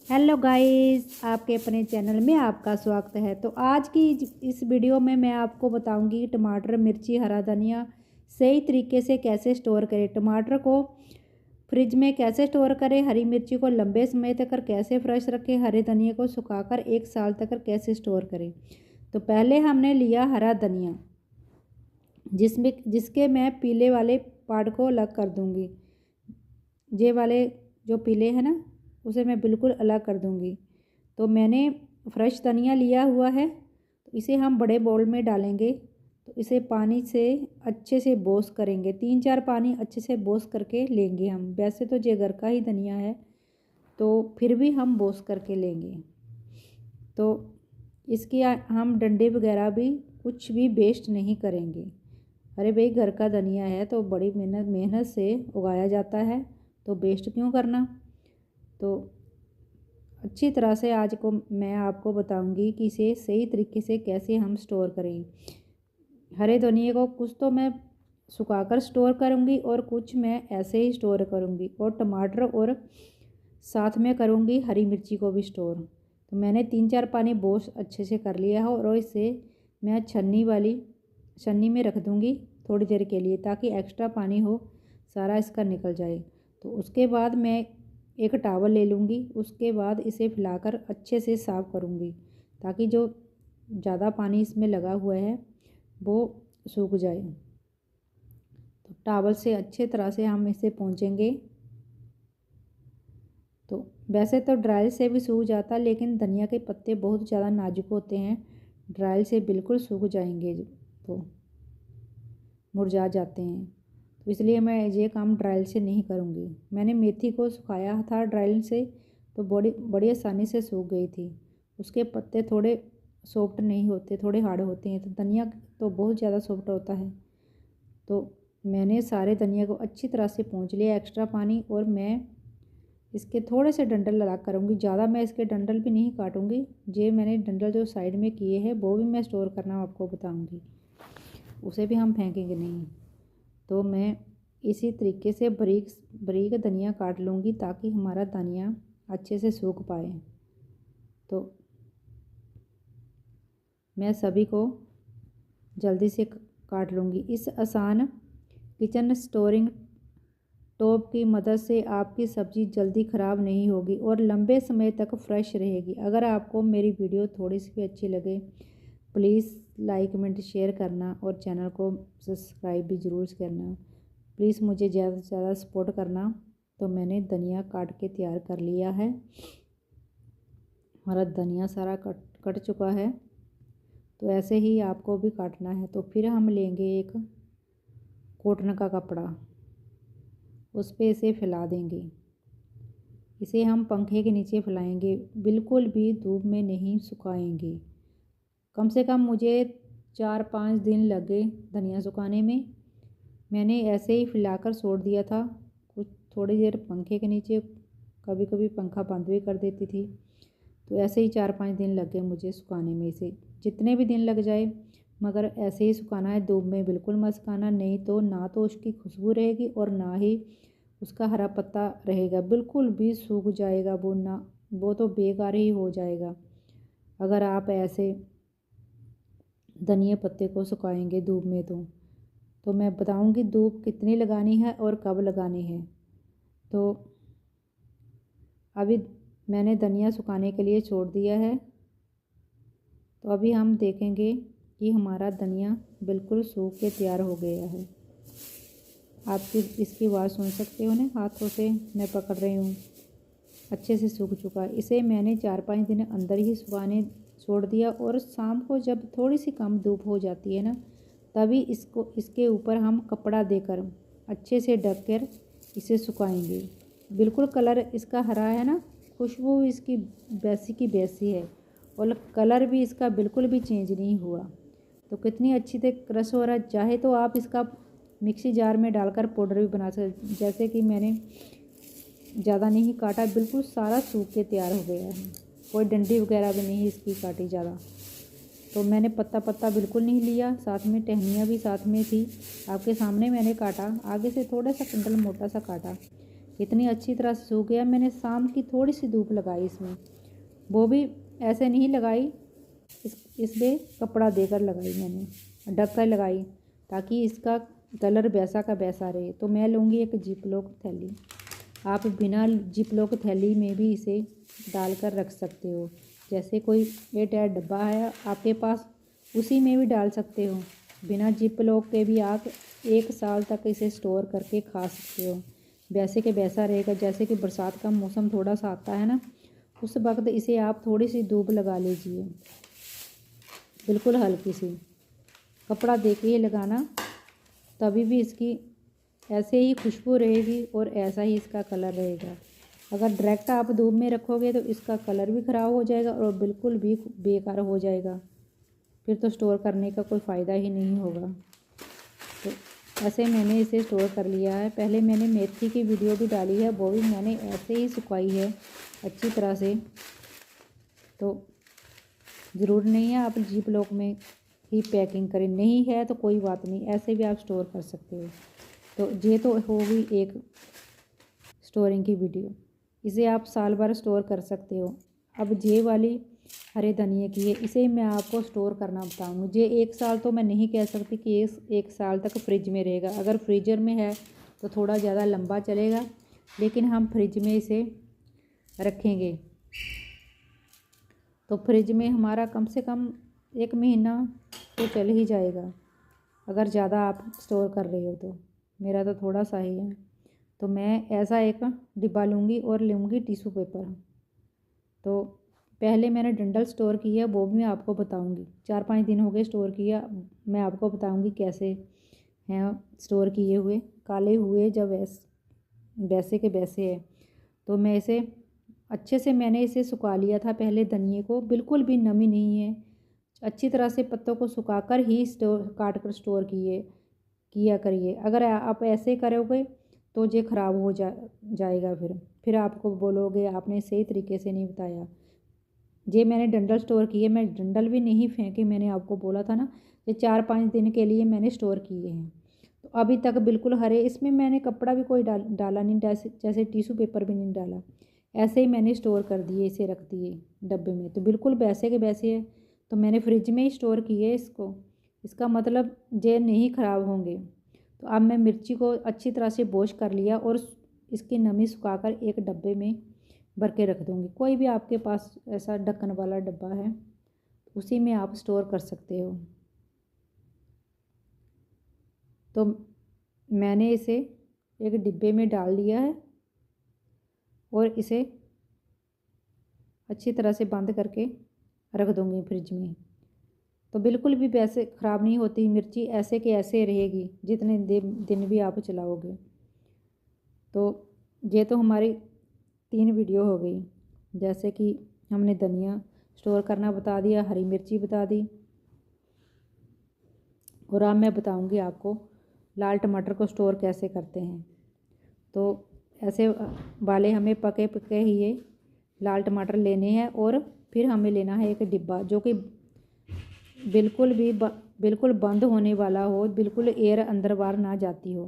Hello guys, आपके अपने channel में आपका स्वागत है। तो आज की इस वीडियो में मैं आपको बताऊंगी टमाटर, मिर्ची, हरा धनिया सही तरीके से कैसे स्टोर करें। टमाटर को फ्रिज में कैसे स्टोर करें, हरी मिर्ची को लंबे समय तक कैसे फ्रेश रखें, हरे धनिया को सुखाकर 1 साल तक कैसे स्टोर करें। तो पहले हमने लिया हरा धनिया, जिसके मैं पीले वाले पार्ट को अलग कर दूँगी। ये वाले जो पीले हैं ना, उसे मैं बिल्कुल अलग कर दूंगी। तो मैंने फ्रेश धनिया लिया हुआ है, तो इसे हम बड़े बाउल में डालेंगे। तो इसे पानी से अच्छे से वॉश करेंगे, 3-4 पानी अच्छे से वॉश करके लेंगे हम। वैसे तो ये घर का ही धनिया है, तो फिर भी हम वॉश करके लेंगे। तो इसकी हम डंडे वगैरह भी कुछ भी वेस्ट नहीं करेंगे। अरे भाई, घर का धनिया है तो बड़ी मेहनत से उगाया जाता है, तो वेस्ट क्यों करना। तो अच्छी तरह से आज को मैं आपको बताऊंगी कि इसे सही तरीके से कैसे हम स्टोर करें। हरे धनिए को कुछ तो मैं सुखाकर स्टोर करूंगी और कुछ मैं ऐसे ही स्टोर करूंगी, और टमाटर और साथ में करूंगी हरी मिर्ची को भी स्टोर। तो मैंने 3-4 पानी वॉश अच्छे से कर लिया है, और इसे मैं छन्नी में रख दूंगी थोड़ी देर के लिए, ताकि एक्स्ट्रा पानी हो सारा इसका निकल जाए। तो उसके बाद मैं एक टॉवल ले लूँगी, उसके बाद इसे फैलाकर अच्छे से साफ़ करूँगी, ताकि जो ज़्यादा पानी इसमें लगा हुआ है वो सूख जाए। तो टॉवल से अच्छे तरह से हम इसे पोंछेंगे। तो वैसे तो ड्रायल से भी सूख जाता, लेकिन धनिया के पत्ते बहुत ज़्यादा नाजुक होते हैं, ड्रायल से बिल्कुल सूख जाएंगे तो मुरझा जाते हैं। तो इसलिए मैं ये काम ड्रायल से नहीं करूँगी। मैंने मेथी को सुखाया था ड्रायल से, तो बड़ी आसानी से सूख गई थी। उसके पत्ते थोड़े सॉफ्ट नहीं होते, थोड़े हार्ड होते हैं। तो धनिया तो बहुत ज़्यादा सॉफ्ट होता है। तो मैंने सारे धनिया को अच्छी तरह से पोंछ लिया एक्स्ट्रा पानी, और मैं इसके थोड़े से डंडल अलग करूँगी। ज़्यादा मैं इसके डंडल भी नहीं काटूँगी। ये मैंने डंडल जो साइड में किए हैं वो भी मैं स्टोर करना आपको बताऊँगी, उसे भी हम फेंकेंगे नहीं। तो मैं इसी तरीके से बारीक बारीक धनिया काट लूँगी, ताकि हमारा धनिया अच्छे से सूख पाए। तो मैं सभी को जल्दी से काट लूँगी। इस आसान किचन स्टोरिंग टॉप की मदद से आपकी सब्ज़ी जल्दी ख़राब नहीं होगी और लंबे समय तक फ्रेश रहेगी। अगर आपको मेरी वीडियो थोड़ी सी भी अच्छी लगे, प्लीज़ लाइक, कमेंट, शेयर करना, और चैनल को सब्सक्राइब भी ज़रूर करना। प्लीज़ मुझे ज़्यादा से ज़्यादा सपोर्ट करना। तो मैंने धनिया काट के तैयार कर लिया है। हमारा धनिया सारा कट चुका है। तो ऐसे ही आपको भी काटना है। तो फिर हम लेंगे एक कॉटन का कपड़ा, उस पर इसे फैला देंगे। इसे हम पंखे के नीचे फैलाएंगे, बिल्कुल भी धूप में नहीं सुखाएंगे। कम से कम मुझे 4-5 दिन लगे धनिया सुखाने में। मैंने ऐसे ही फैलाकर छोड़ दिया था कुछ थोड़ी देर पंखे के नीचे, कभी कभी पंखा बंद भी कर देती थी। तो ऐसे ही 4-5 दिन लग गए मुझे सुखाने में। इसे जितने भी दिन लग जाए, मगर ऐसे ही सुखाना है, धूप में बिल्कुल मत सुखाना, नहीं तो ना तो उसकी खुशबू रहेगी और ना ही उसका हरा पत्ता रहेगा, बिल्कुल भी सूख जाएगा वो, ना वो तो बेकार ही हो जाएगा अगर आप ऐसे धनिया पत्ते को सुखाएंगे धूप में। तो मैं बताऊंगी धूप कितनी लगानी है और कब लगानी है। तो अभी मैंने धनिया सुखाने के लिए छोड़ दिया है। तो अभी हम देखेंगे कि हमारा धनिया बिल्कुल सूख के तैयार हो गया है। आप इसकी आवाज़ सुन सकते हो ना, हाथों से मैं पकड़ रही हूँ, अच्छे से सूख चुका है। इसे मैंने 4-5 दिन अंदर ही सुखाने छोड़ दिया, और शाम को जब थोड़ी सी कम धूप हो जाती है ना, तभी इसके ऊपर हम कपड़ा देकर अच्छे से ढक कर इसे सुखाएंगे। बिल्कुल कलर इसका हरा है ना, खुशबू इसकी वैसी की वैसी है, और कलर भी इसका बिल्कुल भी चेंज नहीं हुआ। तो कितनी अच्छी से क्रश हो रहा है। चाहे तो आप इसका मिक्सी जार में डालकर पाउडर भी बना सकते। जैसे कि मैंने ज़्यादा नहीं काटा, बिल्कुल सारा सूख के तैयार हो गया है, कोई डंडी वगैरह भी नहीं इसकी काटी ज़्यादा। तो मैंने पत्ता बिल्कुल नहीं लिया, साथ में टहनियाँ भी साथ में थी, आपके सामने मैंने काटा। आगे से थोड़ा सा कंडल मोटा सा काटा, इतनी अच्छी तरह से सूख गया। मैंने शाम की थोड़ी सी धूप लगाई इसमें, वो भी ऐसे नहीं लगाई, इसमें कपड़ा देकर लगाई, मैंने ढक कर लगाई ताकि इसका कलर वैसा का वैसा रहे। तो मैं लूँगी एक जिप लॉक थैली। आप बिना जिप लॉक थैली में भी इसे डालकर रख सकते हो। जैसे कोई एयरटाइट डब्बा है आपके पास, उसी में भी डाल सकते हो। बिना जिप लॉक के भी आप 1 साल तक इसे स्टोर करके खा सकते हो, वैसे के वैसा रहेगा। जैसे कि बरसात का मौसम थोड़ा सा आता है ना, उस वक्त इसे आप थोड़ी सी धूप लगा लीजिए, बिल्कुल हल्की सी कपड़ा दे के ही लगाना, तभी भी इसकी ऐसे ही खुशबू रहेगी और ऐसा ही इसका कलर रहेगा। अगर डायरेक्ट आप धूप में रखोगे तो इसका कलर भी ख़राब हो जाएगा और बिल्कुल भी बेकार हो जाएगा, फिर तो स्टोर करने का कोई फ़ायदा ही नहीं होगा। तो ऐसे मैंने इसे स्टोर कर लिया है। पहले मैंने मेथी की वीडियो भी डाली है, वो भी मैंने ऐसे ही सुखाई है अच्छी तरह से। तो ज़रूर नहीं है आप जिप लॉक में ही पैकिंग करें, नहीं है तो कोई बात नहीं, ऐसे भी आप स्टोर कर सकते हो। तो ये तो होगी एक स्टोरिंग की वीडियो, इसे आप साल भर स्टोर कर सकते हो। अब ये वाली हरे धनिए की है, इसे मैं आपको स्टोर करना बताऊँगी। ये 1 साल तो मैं नहीं कह सकती कि 1 साल तक फ्रिज में रहेगा। अगर फ्रीजर में है तो थोड़ा ज़्यादा लंबा चलेगा, लेकिन हम फ्रिज में इसे रखेंगे तो फ्रिज में हमारा कम से कम 1 महीना तो चल ही जाएगा, अगर ज़्यादा आप स्टोर कर रहे हो तो। मेरा तो थोड़ा सा ही है, तो मैं ऐसा एक डिब्बा लूँगी और लूँगी टिश्यू पेपर। तो पहले मैंने डंडल स्टोर किया, वो भी मैं आपको बताऊँगी। 4-5 दिन हो गए स्टोर किया, मैं आपको बताऊँगी कैसे हैं स्टोर किए हुए। काले हुए जब वैसे के वैसे है। तो मैं इसे अच्छे से मैंने इसे सुखा लिया था पहले धनिए को, बिल्कुल भी नमी नहीं है। अच्छी तरह से पत्तों को सुखाकर ही काट कर स्टोर किया करिए। अगर आप ऐसे करोगे तो ये ख़राब हो जाएगा, फिर आपको बोलोगे आपने सही तरीके से नहीं बताया। ये मैंने डंडल स्टोर किए, मैं डंडल भी नहीं फेंके, मैंने आपको बोला था ना, ये 4-5 दिन के लिए मैंने स्टोर किए हैं। तो अभी तक बिल्कुल हरे, इसमें मैंने कपड़ा भी कोई डाला नहीं, जैसे टिश्यू पेपर भी नहीं डाला, ऐसे ही मैंने स्टोर कर दिए, इसे रख दिए डब्बे में। तो बिल्कुल वैसे के वैसे है। तो मैंने फ्रिज में ही स्टोर किए इसको, इसका मतलब ये नहीं ख़राब होंगे। तो अब मैं मिर्ची को अच्छी तरह से वॉश कर लिया और इसकी नमी सुखाकर एक डब्बे में भर के रख दूँगी। कोई भी आपके पास ऐसा ढक्कन वाला डब्बा है उसी में आप स्टोर कर सकते हो। तो मैंने इसे एक डिब्बे में डाल लिया है और इसे अच्छी तरह से बंद करके रख दूँगी फ्रिज में। तो बिल्कुल भी वैसे ख़राब नहीं होती मिर्ची, ऐसे के ऐसे रहेगी जितने दिन भी आप चलाओगे। तो ये तो हमारी 3 वीडियो हो गई। जैसे कि हमने धनिया स्टोर करना बता दिया, हरी मिर्ची बता दी, और अब मैं बताऊंगी आपको लाल टमाटर को स्टोर कैसे करते हैं। तो ऐसे वाले हमें पके पके ही ये लाल टमाटर लेने हैं, और फिर हमें लेना है एक डिब्बा जो कि बिल्कुल बंद होने वाला हो, बिल्कुल एयर अंदर बाहर ना जाती हो।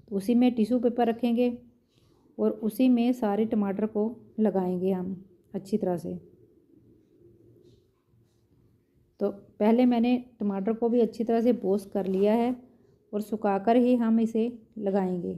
तो उसी में टिश्यू पेपर रखेंगे और उसी में सारे टमाटर को लगाएंगे हम अच्छी तरह से। तो पहले मैंने टमाटर को भी अच्छी तरह से वॉश कर लिया है और सुखाकर ही हम इसे लगाएंगे।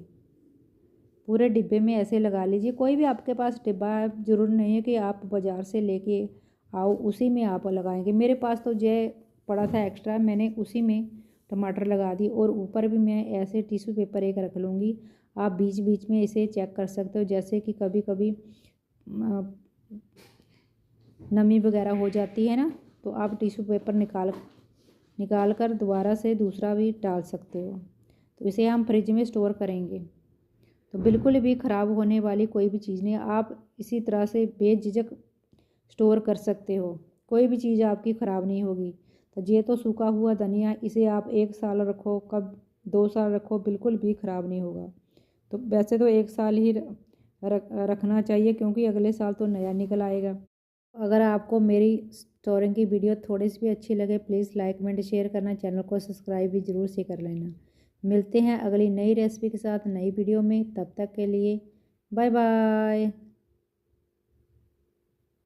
पूरे डिब्बे में ऐसे लगा लीजिए। कोई भी आपके पास डिब्बा है, ज़रूर नहीं है कि आप बाज़ार से लेके आओ उसी में आप लगाएंगे। मेरे पास तो ये पड़ा था एक्स्ट्रा, मैंने उसी में टमाटर लगा दी, और ऊपर भी मैं ऐसे टिश्यू पेपर एक रख लूँगी। आप बीच बीच में इसे चेक कर सकते हो, जैसे कि कभी कभी नमी वगैरह हो जाती है ना, तो आप टिश्यू पेपर निकाल कर दोबारा से दूसरा भी डाल सकते हो। तो इसे हम फ्रिज में स्टोर करेंगे तो बिल्कुल भी ख़राब होने वाली कोई भी चीज़ नहीं, आप इसी तरह से बेझिझक स्टोर कर सकते हो, कोई भी चीज़ आपकी ख़राब नहीं होगी। तो ये तो सूखा हुआ धनिया, इसे आप 1 साल रखो, कब 2 साल रखो, बिल्कुल भी ख़राब नहीं होगा। तो वैसे तो 1 साल ही रखना चाहिए, क्योंकि अगले साल तो नया निकल आएगा। अगर आपको मेरी स्टोरिंग की वीडियो थोड़ी सी भी अच्छी लगे, प्लीज़ लाइक कमेंट शेयर करना, चैनल को सब्सक्राइब भी ज़रूर से कर लेना। मिलते हैं अगली नई रेसिपी के साथ नई वीडियो में, तब तक के लिए बाय बाय।